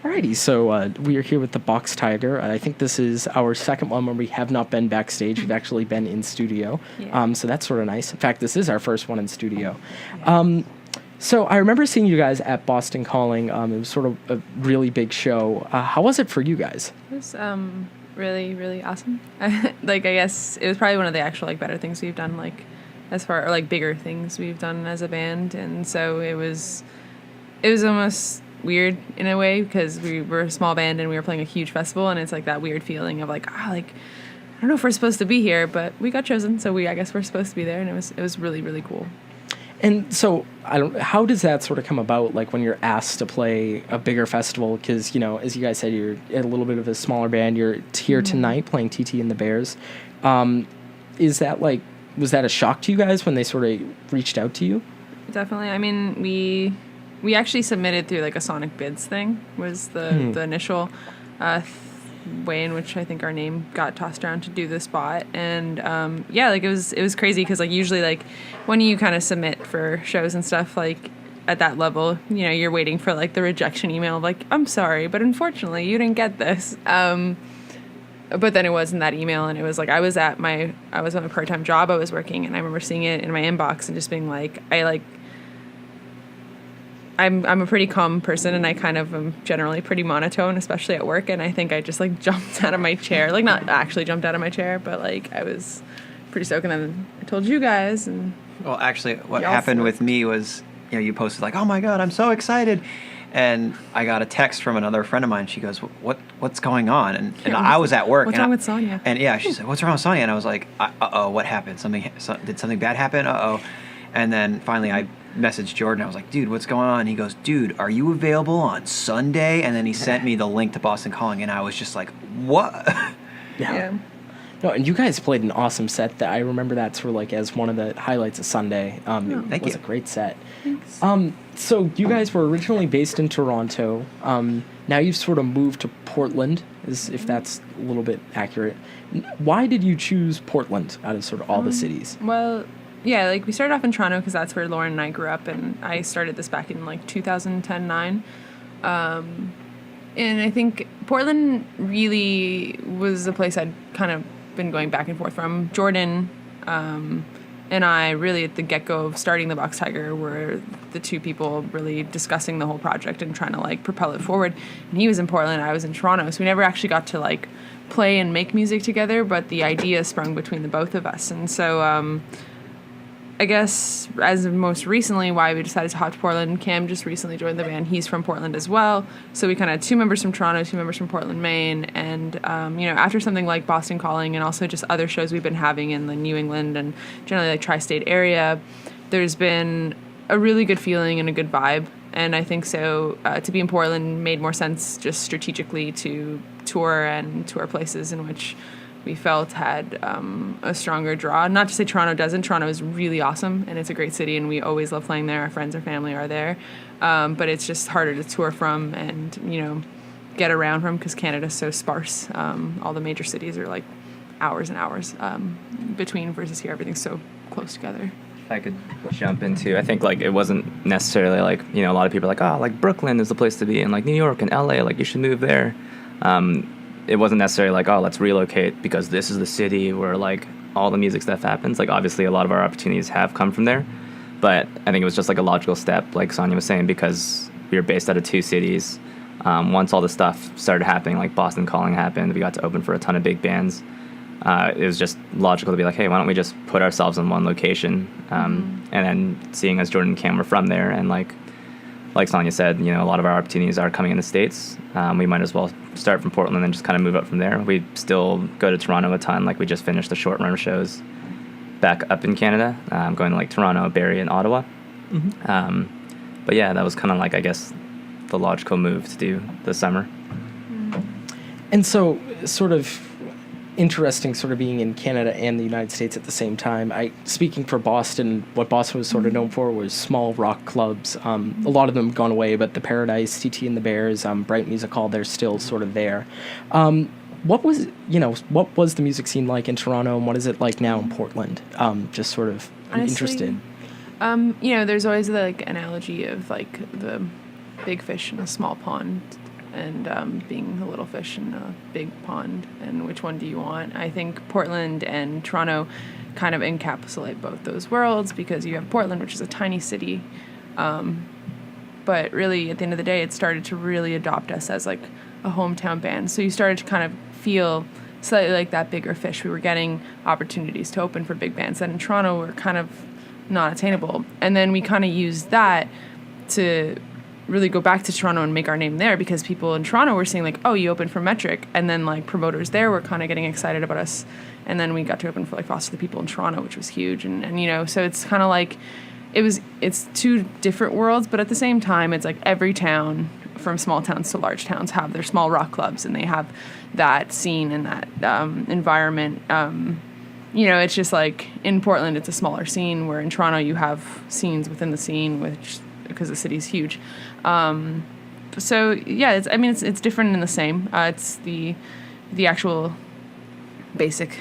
Alrighty, so we are here with the Box Tiger. I think this is our second one where we have not been backstage. We've actually been in studio, so that's sort of nice. In fact, this is our first one in studio. So I remember seeing you guys at Boston Calling. It was sort of a really big show. How was it for you guys? It was really, really awesome. Like, I guess it was probably one of the actual like better things we've done, like as far or like bigger things we've done as a band, and so it was almost weird in a way because we were a small band and we were playing a huge festival, and it's like that weird feeling of like I don't know if we're supposed to be here, but we got chosen, so I guess we're supposed to be there, and it was really, really cool. And so, how does that sort of come about, like, when you're asked to play a bigger festival? Because, you know, as you guys said, you're a little bit of a smaller band. You're here tonight playing TT and the Bears. Is that, like, was that a shock to you guys when they sort of reached out to you? Definitely. I mean, we actually submitted through, like, a Sonic Bids thing was the initial way in which I think our name got tossed around to do the spot, and like it was crazy because like usually like when you kind of submit for shows and stuff like at that level, you know, you're waiting for like the rejection email of like, I'm sorry, but unfortunately you didn't get this. But then it wasn't that email, and it was like I was on a part-time job I was working, and I remember seeing it in my inbox and just being like, I'm a pretty calm person, and I kind of am generally pretty monotone, especially at work, and I think I just, like, jumped out of my chair. Like, not actually jumped out of my chair, but, like, I was pretty stoked, and then I told you guys, and... Well, actually, what happened with me was, you know, you posted, like, oh, my God, I'm so excited, and I got a text from another friend of mine. She goes, what's going on? And I was at work. What's wrong with Sonia? And, yeah, she said, what's wrong with Sonia? And I was like, uh-oh, what happened? Did something bad happen? Uh-oh. And then finally I messaged Jordan. I was like, dude, what's going on? He goes, dude, are you available on Sunday? And then he sent me the link to Boston Calling, and I was just like, what? Yeah. No, and you guys played an awesome set. That I remember that sort of like as one of the highlights of Sunday. It was a great set. Thanks. So you guys were originally based in Toronto. Now you've sort of moved to Portland, if that's a little bit accurate. Why did you choose Portland out of sort of all the cities? Well... Yeah, like we started off in Toronto because that's where Lauren and I grew up, and I started this back in like 2010-9. And I think Portland really was the place I'd kind of been going back and forth from. Jordan and I really at the get-go of starting the Box Tiger were the two people really discussing the whole project and trying to like propel it forward. And he was in Portland, I was in Toronto, so we never actually got to like play and make music together, but the idea sprung between the both of us. And so... I guess as most recently why we decided to hop to Portland, Cam just recently joined the band. He's from Portland as well. So we kind of had 2 members from Toronto, 2 members from Portland, Maine. And, you know, after something like Boston Calling and also just other shows we've been having in the New England and generally like tri-state area, there's been a really good feeling and a good vibe. And I think so to be in Portland made more sense just strategically to tour places in which we felt had a stronger draw. Not to say Toronto doesn't. Toronto is really awesome, and it's a great city, and we always love playing there. Our friends, our family are there. But it's just harder to tour from and, you know, get around from because Canada's so sparse. All the major cities are, like, hours and hours between versus here. Everything's so close together. If I could jump into, I think, like, it wasn't necessarily, like, you know, a lot of people are like, oh, like, Brooklyn is the place to be, and, like, New York and L.A., like, you should move there. It wasn't necessarily like, oh, let's relocate because this is the city where, like, all the music stuff happens. Like, obviously, a lot of our opportunities have come from there. But I think it was just, like, a logical step, like Sonia was saying, because we were based out of 2 cities. Once all the stuff started happening, like Boston Calling happened, we got to open for a ton of big bands. It was just logical to be like, hey, why don't we just put ourselves in one location? And then seeing as Jordan and Cam were from there, and, like Sonia said, you know, a lot of our opportunities are coming in the States. We might as well start from Portland and just kind of move up from there. We still go to Toronto a ton. Like, we just finished the short run shows back up in Canada, going to, like, Toronto, Barrie, and Ottawa. But, yeah, that was kind of, like, I guess, the logical move to do this summer. And so, sort of interesting sort of being in Canada and the United States at the same time. Speaking for Boston, what Boston was sort of known for was small rock clubs. A lot of them have gone away, but the Paradise, TT and the Bears, Bright Music Hall, they're still sort of there. What was the music scene like in Toronto, and what is it like now in Portland? Just sort of interested. You know, there's always the, like, analogy of, like, the big fish in a small pond and being a little fish in a big pond, and which one do you want? I think Portland and Toronto kind of encapsulate both those worlds, because you have Portland, which is a tiny city, but really at the end of the day, it started to really adopt us as like a hometown band. So you started to kind of feel slightly like that bigger fish. We were getting opportunities to open for big bands that in Toronto were kind of not attainable. And then we kind of used that to really go back to Toronto and make our name there, because people in Toronto were seeing like, oh, you opened for Metric, and then like promoters there were kind of getting excited about us, and then we got to open for like Foster the People in Toronto, which was huge, and you know, so it's kind of like it's two different worlds, but at the same time, it's like every town from small towns to large towns have their small rock clubs, and they have that scene and that environment. You know, it's just like in Portland, it's a smaller scene, where in Toronto you have scenes within the scene, which because the city's huge. So yeah, it's different in the same. It's the actual basic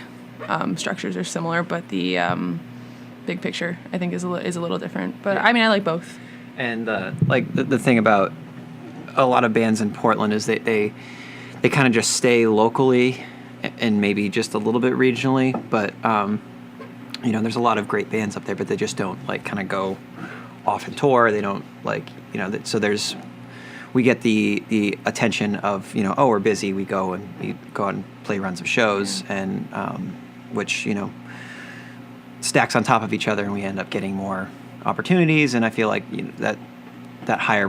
structures are similar, but the big picture I think is a little different. But I mean, I like both. And the thing about a lot of bands in Portland is they kind of just stay locally and maybe just a little bit regionally, but you know, there's a lot of great bands up there, but they just don't like kind of go off and tour. They don't like, you know, so we get the attention of, you know, oh, we're busy, we go out and play runs of shows, and which, you know, stacks on top of each other, and we end up getting more opportunities. And I feel like, you know,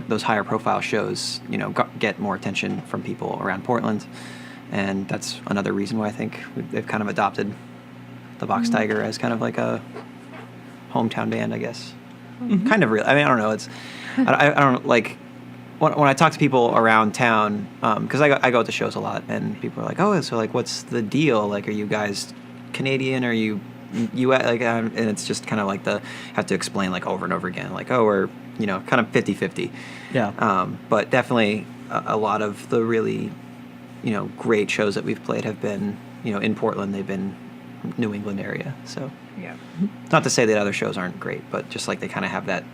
those higher profile shows, you know, get more attention from people around Portland, and that's another reason why I think they've kind of adopted the Box Tiger as kind of like a hometown band, I guess. Mm-hmm. Kind of real. I mean, I don't know. I don't like when I talk to people around town, because I go to shows a lot, and people are like, oh, so like, what's the deal? Like, are you guys Canadian? Are you like, and it's just kind of like have to explain like over and over again, like, oh, we're, you know, kind of 50-50. Yeah. But definitely a lot of the really, you know, great shows that we've played have been, you know, in Portland. They've been New England area. So Yeah. Not to say that other shows aren't great, but just like they kind of have that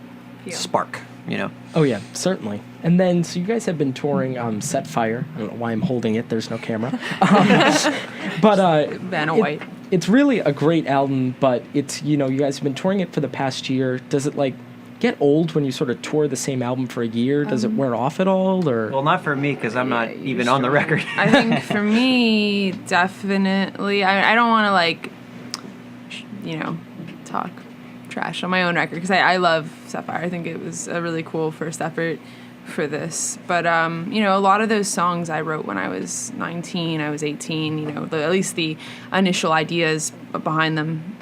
spark, you know? Oh, yeah, certainly. And then, so you guys have been touring Set Fire. I don't know why I'm holding it. There's no camera. But Vanna White. It's really a great album, but it's, you know, you guys have been touring it for the past year. Does it, like, get old when you sort of tour the same album for a year? Does it wear off at all, or? Well, not for me, because I'm not even on the record. I think for me, definitely. I don't want to, like, you know, talk trash on my own record, because I love Sapphire. I think it was a really cool first effort for this. But, you know, a lot of those songs I wrote when I was 19, I was 18, you know, at least the initial ideas behind them.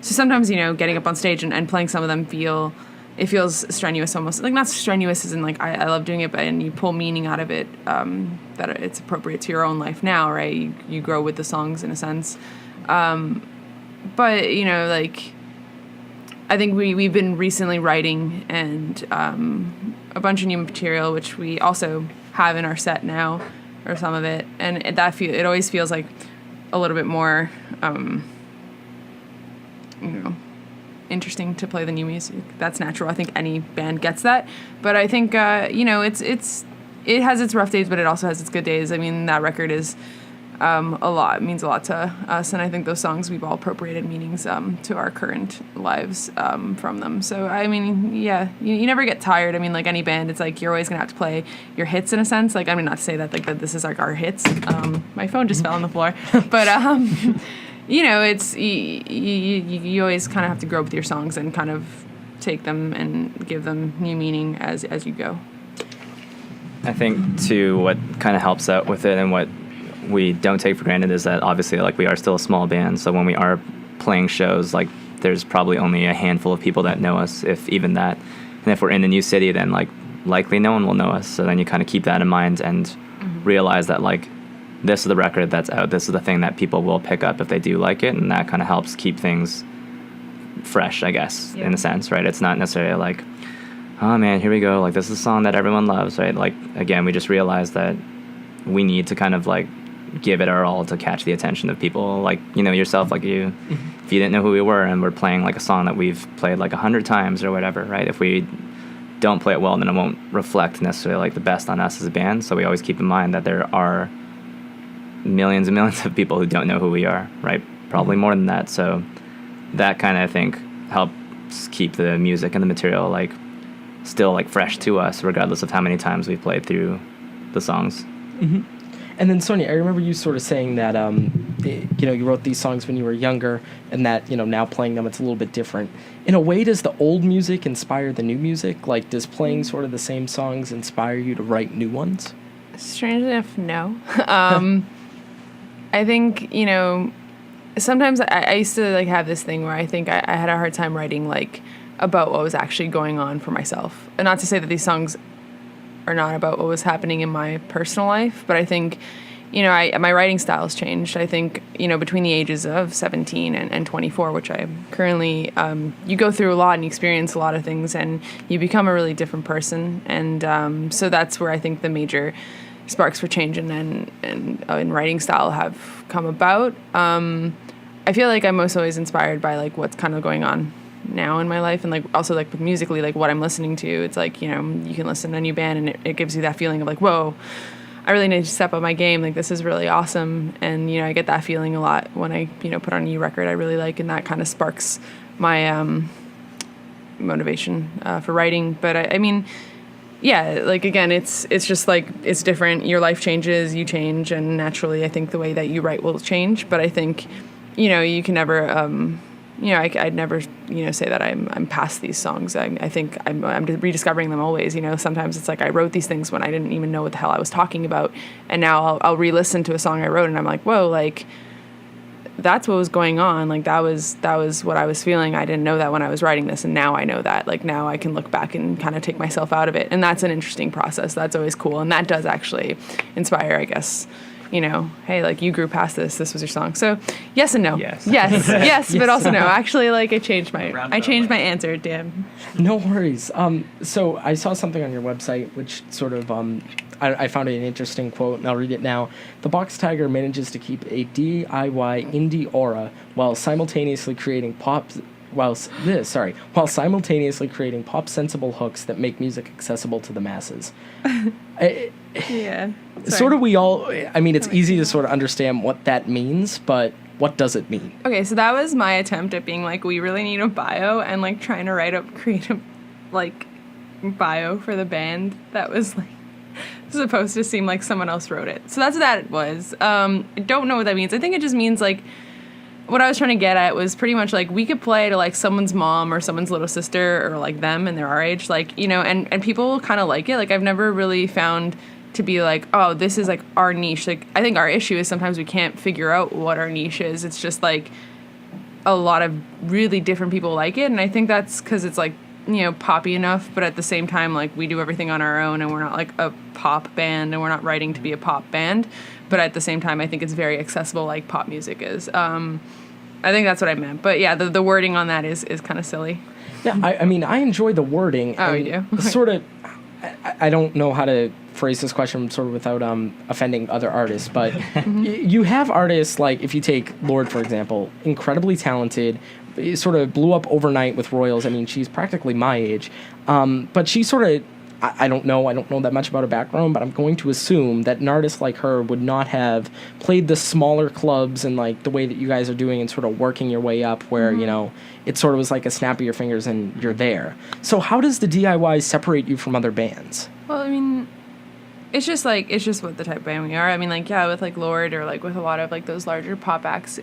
So sometimes, you know, getting up on stage and playing some of them feels strenuous almost. Like, not strenuous as in, like, I love doing it, but and you pull meaning out of it that it's appropriate to your own life now, right? You grow with the songs in a sense. But, you know, like, I think we've been recently writing and a bunch of new material, which we also have in our set now, or some of it, and it always feels like a little bit more, you know, interesting to play the new music. That's natural. I think any band gets that, but I think you know, it has its rough days, but it also has its good days. I mean, that record is it means a lot to us, and I think those songs, we've all appropriated meanings to our current lives from them. So I mean, yeah, you never get tired. I mean, like any band, it's like you're always gonna have to play your hits in a sense. Like, I mean, not to say that like that this is like our hits. My phone just fell on the floor, but you know, it's you always kind of have to grow with your songs and kind of take them and give them new meaning as you go. I think too, what kind of helps out with it and what we don't take for granted is that obviously, like, we are still a small band, so when we are playing shows, like, there's probably only a handful of people that know us, if even that. And if we're in a new city, then like likely no one will know us. So then you kind of keep that in mind and realize that, like, this is the record that's out, this is the thing that people will pick up if they do like it, and that kind of helps keep things fresh, I guess, in a sense, right? It's not necessarily like, oh man, here we go, like, this is a song that everyone loves, right? Like, again, we just realized that we need to kind of like give it our all to catch the attention of people, like, you know, yourself, like you, if you didn't know who we were and we're playing like a song that we've played like 100 times or whatever, right? If we don't play it well, then it won't reflect necessarily like the best on us as a band. So we always keep in mind that there are millions and millions of people who don't know who we are, right? Probably more than that. So that kind of, I think, helps keep the music and the material like still like fresh to us, regardless of how many times we've played through the songs. Mm-hmm. And then Sonia, I remember you sort of saying that you wrote these songs when you were younger, and that now playing them it's a little bit different. In a way, does the old music inspire the new music? Like, does playing sort of the same songs inspire you to write new ones? Strangely enough, no. I think sometimes I used to like have this thing where I think I had a hard time writing like about what was actually going on for myself, and not to say that these songs are not about what was happening in my personal life, but I think, my writing style's changed. I think, between the ages of 17 and 24, which I currently, you go through a lot and you experience a lot of things and you become a really different person. And so that's where I think the major sparks for change in writing style have come about. I feel like I'm most always inspired by like what's kind of going on now in my life, and like also like musically, like what I'm listening to. It's like, you can listen to a new band and it gives you that feeling of like, whoa, I really need to step up my game, like this is really awesome. And I get that feeling a lot when I put on a new record I really like, and that kind of sparks my motivation for writing. But I mean, yeah, like again, it's just like it's different. Your life changes, you change, and naturally I think the way that you write will change. But I think you can never I'd never, say that I'm past these songs. I think I'm rediscovering them always. Sometimes it's like I wrote these things when I didn't even know what the hell I was talking about, and now I'll re-listen to a song I wrote, and I'm like, whoa, like that's what was going on. Like that was what I was feeling. I didn't know that when I was writing this, and now I know that. Like now I can look back and kind of take myself out of it, and that's an interesting process. That's always cool, and that does actually inspire, I guess. Hey, like you grew past this was your song. So yes and no. Yes. Yes, but also no. Actually, like I changed my answer, damn. No worries. So I saw something on your website which sort of I found it an interesting quote, and I'll read it now. The Box Tiger manages to keep a DIY indie aura while simultaneously creating simultaneously creating pop sensible hooks that make music accessible to the masses. Yeah. Sort of it's easy to sort of understand what that means, but what does it mean? Okay, so that was my attempt at being like, we really need a bio, and like trying to create a like bio for the band that was like supposed to seem like someone else wrote it. So that's what that was. I don't know what that means. I think it just means like, what I was trying to get at was pretty much like we could play to like someone's mom or someone's little sister or like them and they're our age, like, and people kind of like it. Like I've never really found to be like, oh, this is like our niche. Like I think our issue is sometimes we can't figure out what our niche is. It's just like a lot of really different people like it, and I think that's because it's like poppy enough, but at the same time like we do everything on our own, and we're not like a pop band, and we're not writing to be a pop band, but at the same time I think it's very accessible like pop music is. I think that's what I meant, but yeah, the wording on that is kind of silly. Yeah, I mean I enjoy the wording. Oh, you do? Sort of. I don't know how to phrase this question sort of without offending other artists, but you have artists like, if you take Lorde, for example, incredibly talented, sort of blew up overnight with Royals. I mean, she's practically my age, but she sort of, I don't know that much about her background, but I'm going to assume that an artist like her would not have played the smaller clubs and like the way that you guys are doing and sort of working your way up where, it sort of was like a snap of your fingers and you're there. So how does the DIY separate you from other bands? Well, I mean, it's just what the type of band we are. I mean, like, yeah, with like Lorde or like with a lot of like those larger pop acts,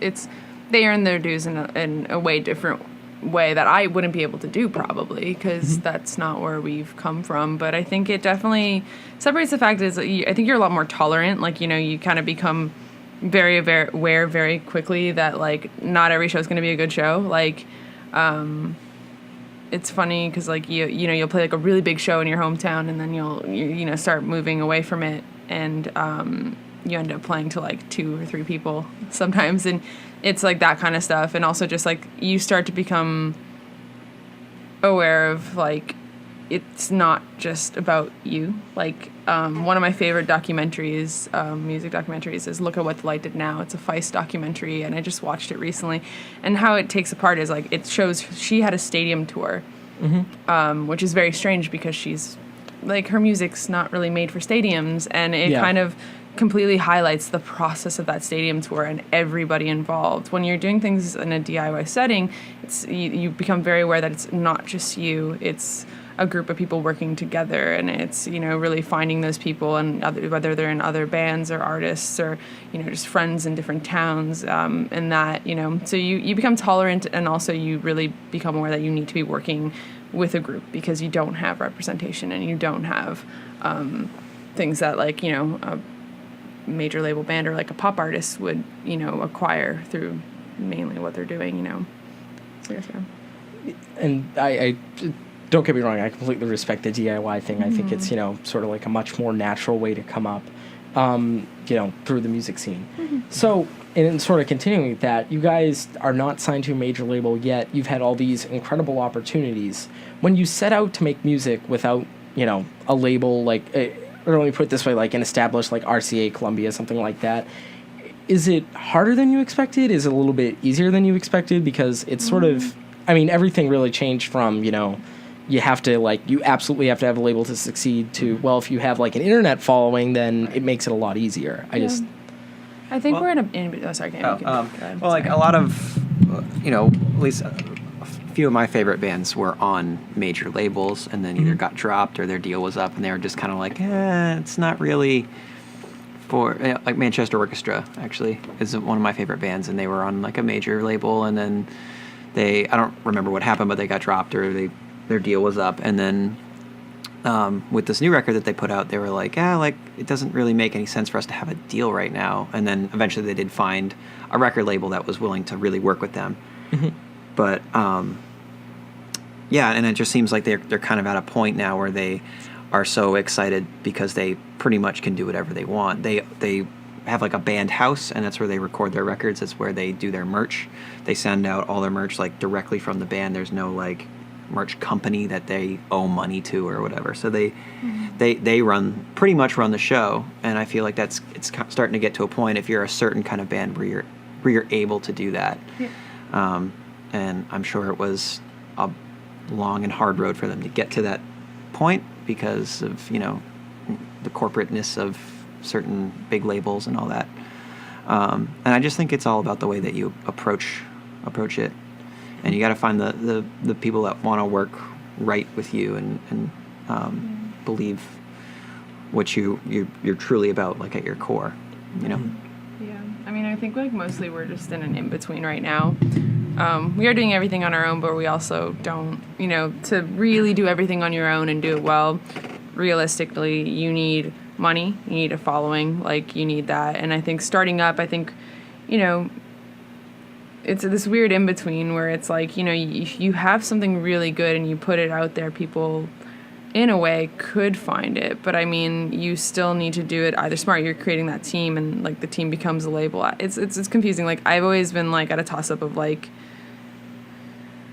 they earn their dues in a way different way that I wouldn't be able to do probably, because that's not where we've come from. But I think it definitely separates. The fact is that I think you're a lot more tolerant. Like, you kind of become very, very aware very quickly that like not every show is going to be a good show. Like, it's funny because like you'll play like a really big show in your hometown, and then you'll start moving away from it, and you end up playing to like 2 or 3 people sometimes, and it's like that kind of stuff. And also just like you start to become aware of like it's not just about you. Like one of my favorite documentaries, music documentaries, is Look at What the Light Did Now. It's a Feist documentary, and I just watched it recently. And how it takes apart is like it shows she had a stadium tour which is very strange because she's like her music's not really made for stadiums, and it kind of completely highlights the process of that stadium tour and everybody involved. When you're doing things in a DIY setting, it's you become very aware that it's not just you, it's a group of people working together, and it's, you know, really finding those people, and whether they're in other bands or artists or, you know, just friends in different towns, and that, you know, so you become tolerant, and also you really become aware that you need to be working with a group because you don't have representation and you don't have things that, like, you know, a major label band or like a pop artist would, you know, acquire through mainly what they're doing, you know. So yes, yeah. And I don't get me wrong, I completely respect the DIY thing. I think it's, you know, sort of like a much more natural way to come up, you know, through the music scene. So, and sort of continuing with that, you guys are not signed to a major label yet. You've had all these incredible opportunities. When you set out to make music without, you know, a label, like, or let me put it this way, like an established, like RCA, Columbia, something like that, is it harder than you expected? Is it a little bit easier than you expected? Because it's sort of, I mean, everything really changed from, you know, you have to, like, you absolutely have to have a label to succeed to, well, if you have, like, an internet following, then it makes it a lot easier. I think we're in a, sorry, well, like a lot of, you know, at least a few of my favorite bands were on major labels and then either got dropped or their deal was up and they were just kind of like, it's not really for, like Manchester Orchestra, actually, is one of my favorite bands, and they were on, like, a major label, and then I don't remember what happened, but they got dropped or their deal was up, and then with this new record that they put out, they were like, like, it doesn't really make any sense for us to have a deal right now. And then eventually they did find a record label that was willing to really work with them. But yeah, and it just seems like they're kind of at a point now where they are so excited because they pretty much can do whatever they want. They have, like, a band house, and that's where they record their records. That's where they do their merch. They send out all their merch, like, directly from the band. There's no, like, merch company that they owe money to or whatever. So they pretty much run the show, and I feel like it's starting to get to a point, if you're a certain kind of band, where you're able to do that. And I'm sure it was a long and hard road for them to get to that point because of, you know, the corporateness of certain big labels and all that. And I just think it's all about the way that you approach it. And you got to find the people that want to work right with you and believe what you're truly about, like, at your core, you know? Yeah. I mean, I think, like, mostly we're just in an in-between right now. We are doing everything on our own, but we also don't, you know, to really do everything on your own and do it well, realistically, you need money, you need a following, like, you need that. And I think starting up, you know, it's this weird in-between where it's like, you know, if you have something really good and you put it out there, people in a way could find it, but I mean, you still need to do it either smart. You're creating that team, and, like, the team becomes a label. It's confusing. Like, I've always been, like, at a toss-up of, like,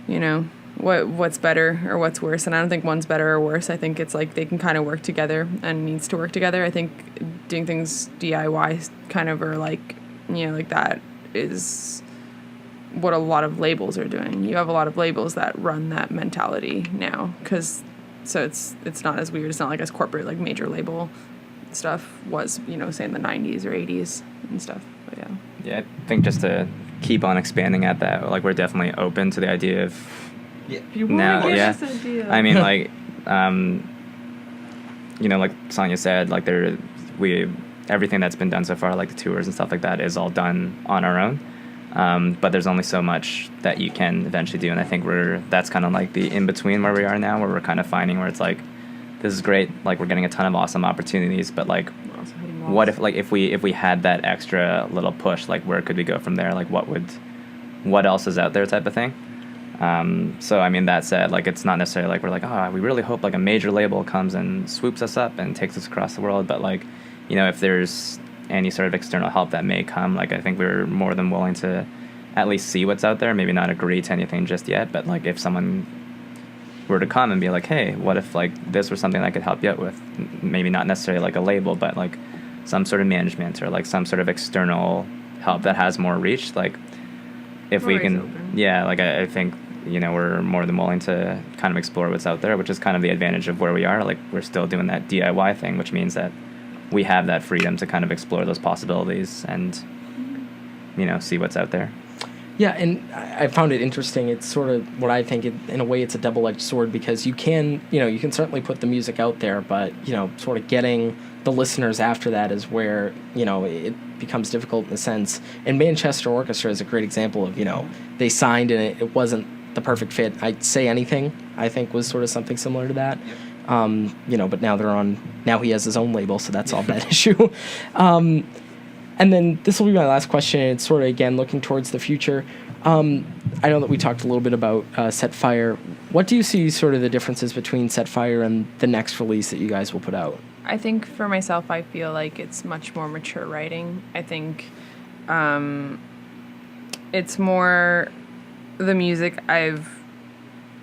you know, what's better or what's worse, and I don't think one's better or worse. I think it's like they can kind of work together and needs to work together. I think doing things DIY kind of, or, like, you know, like, that is what a lot of labels are doing. You have a lot of labels that run that mentality now, so it's not as weird. It's not like as corporate, like, major label stuff was, you know, say in the 90s or 80s and stuff. But yeah, I think just to keep on expanding at that, like, we're definitely open to the idea of now. Yeah, I mean, like, you know, like Sonia said, like, everything that's been done so far, like the tours and stuff like that, is all done on our own. But there's only so much that you can eventually do, and I think that's kind of like the in-between where we are now, where we're kind of finding where it's like, this is great, like, we're getting a ton of awesome opportunities, but, like, what if, like, if we had that extra little push, like, where could we go from there? Like, what else is out there, type of thing. So, I mean, that said, like, it's not necessarily like we're like, we really hope, like, a major label comes and swoops us up and takes us across the world, but, like, you know, if there's any sort of external help that may come, like, I think we're more than willing to at least see what's out there, maybe not agree to anything just yet, but, like, if someone were to come and be like, hey, what if, like, this was something I could help you out with, maybe not necessarily like a label, but, like, some sort of management or, like, some sort of external help that has more reach, like, if we can, like, I think we're more than willing to kind of explore what's out there, which is kind of the advantage of where we are. Like, we're still doing that DIY thing, which means that we have that freedom to kind of explore those possibilities and, see what's out there. Yeah, and I found it interesting. It's sort of what I think, in a way, it's a double-edged sword, because you can certainly put the music out there, but, sort of getting the listeners after that is where, it becomes difficult in a sense. And Manchester Orchestra is a great example of, they signed and it wasn't the perfect fit. I'd Say Anything, I think, was sort of something similar to that. Yep. But now he has his own label, so that's all that issue. And then this will be my last question, and it's sort of, again, looking towards the future. I know that we talked a little bit about Set Fire. What do you see sort of the differences between Set Fire and the next release that you guys will put out? I think for myself, I feel like it's much more mature writing. I think it's more the music I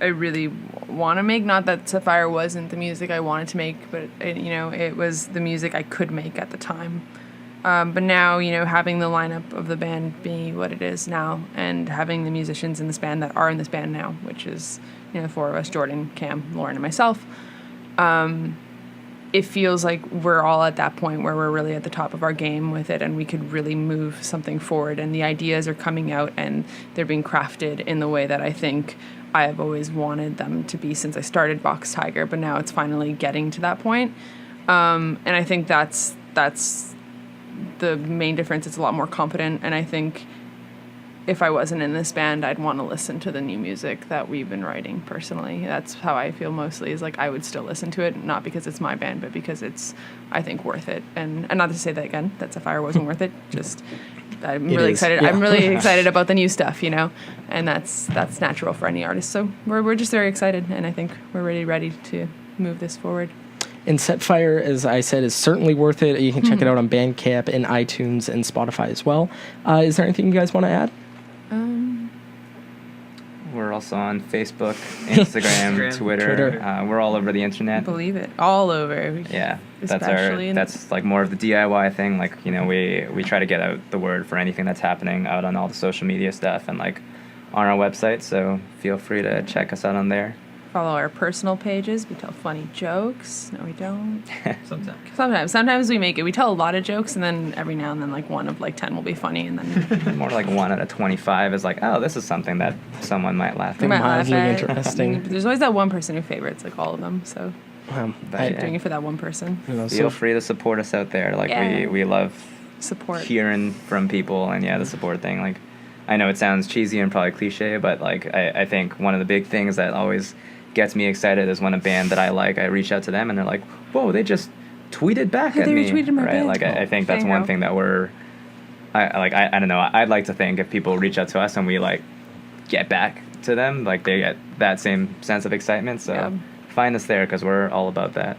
really want to make. Not that Set Fire wasn't the music I wanted to make, but it was the music I could make at the time. But now, having the lineup of the band be what it is now, and having the musicians in this band that are in this band now, which is, the four of us, Jordan, Cam, Lauren, and myself, it feels like we're all at that point where we're really at the top of our game with it, and we could really move something forward, and the ideas are coming out, and they're being crafted in the way that I think I have always wanted them to be since I started Box Tiger, but now it's finally getting to that point. And I think that's the main difference. It's a lot more competent, and I think if I wasn't in this band, I'd want to listen to the new music that we've been writing personally. That's how I feel mostly, is like I would still listen to it, not because it's my band, but because it's, I think, worth it. And not to say that again, that Sapphire wasn't worth it, just I'm really excited. Yeah. I'm really excited about the new stuff, and that's natural for any artist. So we're just very excited, and I think we're really ready to move this forward. And Set Fire, as I said, is certainly worth it. You can check it out on Bandcamp and iTunes and Spotify as well. Is there anything you guys want to add? We're also on Facebook, Instagram, Twitter. We're all over the internet. Believe it, all over. Yeah, that's like more of the DIY thing. Like, we try to get out the word for anything that's happening out on all the social media stuff and like on our website. So feel free to check us out on there. Follow our personal pages. We tell funny jokes. No, we don't. Sometimes we make it. We tell a lot of jokes, and then every now and then, like, one of, 10 will be funny, and then... More like 1 out of 25 is like, oh, this is something that someone might laugh at. Mildly interesting. There's always that one person who favorites, all of them, so... I'm doing it for that one person. Feel free to support us out there. We love support, hearing from people, and the support thing. Like, I know it sounds cheesy and probably cliche, but I think one of the big things that always gets me excited is when a band that I like, I reach out to them and they're like, whoa, they just tweeted back at me. They retweeted my band. I think that's one thing that I don't know, I'd like to think if people reach out to us and we get back to them, they get that same sense of excitement. So find us there, because we're all about that.